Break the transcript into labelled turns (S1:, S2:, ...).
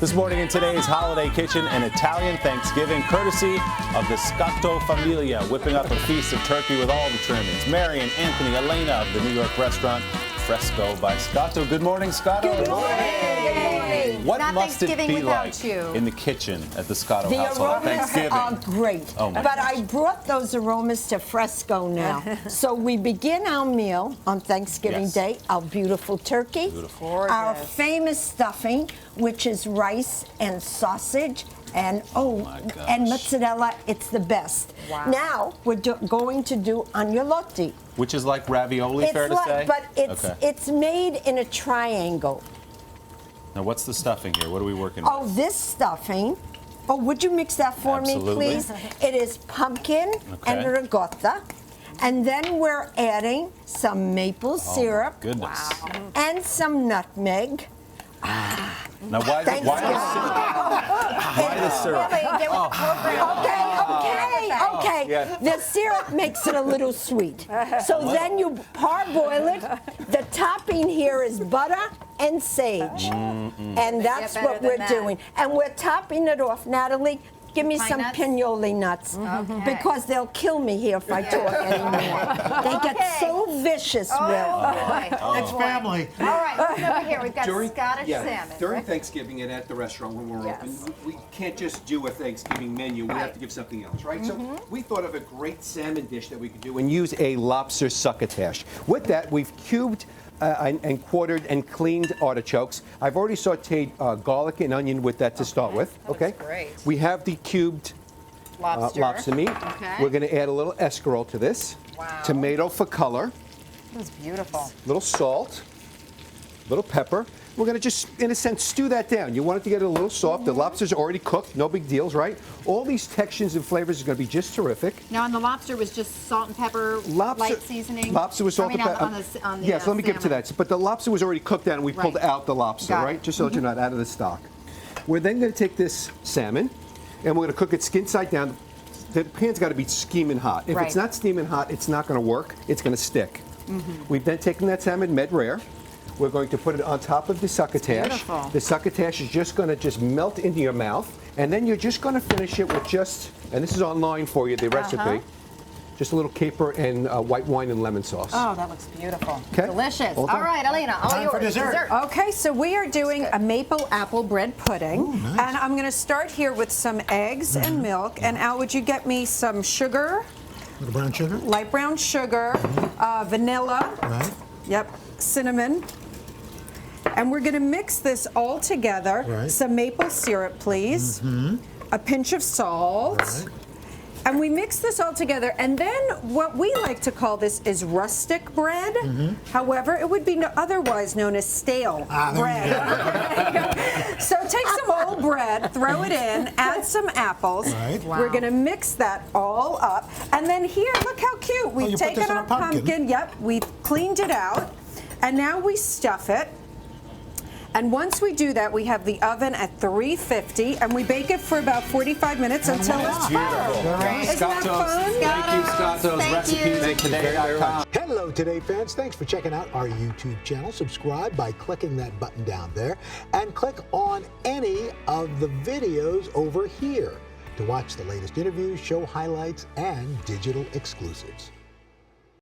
S1: This morning in today's Holiday Kitchen, an Italian Thanksgiving courtesy of the Scotto Familia, whipping up a feast of turkey with all the trimmings. Marion, Anthony, Elaina of the New York restaurant Fresco by Scotto. Good morning, Scotto.
S2: Good morning.
S1: What
S2: Not
S1: must it be like
S2: you.
S1: in the kitchen at the Scotto
S3: The
S1: household on
S3: aromas
S1: Thanksgiving?
S3: are great,
S1: Oh my
S3: but
S1: gosh.
S3: I brought those aromas to Fresco now. So we begin our meal on Thanksgiving
S1: Yes.
S3: Day, our beautiful turkey,
S1: Beautiful.
S3: our
S2: Gorgeous.
S3: famous stuffing, which is rice and sausage, and
S1: my gosh.
S3: and mozzarella. It's the best.
S2: Wow.
S3: Now we're going to do agnolotti.
S1: Which is like ravioli,
S3: It's
S1: fair to
S3: like,
S1: say?
S3: but it's
S1: Okay.
S3: it's made in a triangle.
S1: Now, what's the stuffing here? What are we working with?
S3: Oh, this stuffing. Oh, would you mix that for
S1: Absolutely.
S3: me, please? It is pumpkin and
S1: Okay.
S3: ricotta. And then we're adding some maple syrup
S1: Oh, goodness.
S3: and some nutmeg.
S1: Now, why the syrup?
S3: Okay.
S1: Yeah.
S3: The syrup makes it a little sweet. So then you parboil it. The topping here is butter and sage. And that's
S2: Get better
S3: what
S2: than
S3: we're
S2: that.
S3: doing. And we're topping it off. Natalie, give me
S2: Pine
S3: some
S2: nuts?
S3: pinoli nuts.
S2: Okay.
S3: Because they'll kill me here if I talk anymore. They get so vicious, Will.
S4: It's family.
S2: All right, who's over here? We've got
S5: During-
S2: Scottish
S5: yeah,
S2: salmon.
S5: During
S2: right?
S5: Thanksgiving and at the restaurant when we're
S2: Yes.
S5: open, we can't just do a Thanksgiving menu. We have to give something else, right? So we thought of a great salmon dish that we could do and use a lobster succotash. With that, we've cubed and quartered and cleaned artichokes. I've already sauteed garlic and onion with that to start with.
S2: That looks
S5: Okay.
S2: great.
S5: We have the cubed lobster meat.
S2: Okay.
S5: We're going to add a little escarole to this.
S2: Wow.
S5: Tomato for color.
S2: That's beautiful.
S5: Little salt, little pepper. We're going to just, in a sense, stew that down. You want it to get a little soft. The lobster's already cooked, no big deals, right? All these textures and flavors are going to be just terrific.
S2: Now, on the lobster was just salt and pepper, light seasoning?
S5: Lobster was salt
S2: I mean,
S5: and pepper.
S2: on the
S5: Yes, let me get to
S2: salmon.
S5: that. But the lobster was already cooked down, and we pulled
S2: Right.
S5: out the lobster,
S2: Got
S5: right?
S2: it.
S5: Just so that you're not out of the stock. We're then going to take this salmon, and we're going to cook it skin side down. The pan's got to be steaming hot. If
S2: Right.
S5: it's not steaming hot, it's not going to work. It's going to stick. We've then taken that salmon med rare. We're going to put it on top of the succotash.
S2: Beautiful.
S5: The succotash is just going to melt into your mouth, and then you're just going to finish it with just, and this is online for you, the recipe, just a little caper and white wine and lemon sauce.
S2: Oh, that looks beautiful.
S5: Okay.
S2: Delicious.
S5: All
S2: All
S5: done.
S2: right, Elaina, all
S4: Time
S2: yours.
S4: for dessert.
S6: Okay, so we are doing a maple apple bread pudding.
S4: nice.
S6: And I'm going to start here with some eggs and milk. And Al, would you get me some sugar,
S4: Little brown sugar.
S6: light brown sugar, vanilla,
S4: Right.
S6: yep, cinnamon. And we're going to mix this all together.
S4: Right.
S6: Some maple syrup, please. A pinch of salt.
S4: Right.
S6: And we mix this all together, and then what we like to call this is rustic bread. However, it would be otherwise known as stale
S4: There you
S6: bread. So take some old bread, throw it in, add some apples.
S4: Right.
S2: Wow.
S6: We're gonna mix that all up. And then here, look how cute. We've
S4: you put
S6: taken
S4: this in
S6: our
S4: a pumpkin.
S6: Yep, we've cleaned it out. And now we stuff it. And once we do that, we have the oven at 350, and we bake it for about 45 minutes until it's
S1: Beautiful.
S6: firm. Isn't that fun?
S1: Thank you, Scotto's
S2: Thank
S1: recipes
S2: you.
S1: at today.com.
S4: Hello, Today fans. Thanks for checking out our YouTube channel. Subscribe by clicking that button down there and click on any of the videos over here to watch the latest interviews, show highlights, and digital exclusives.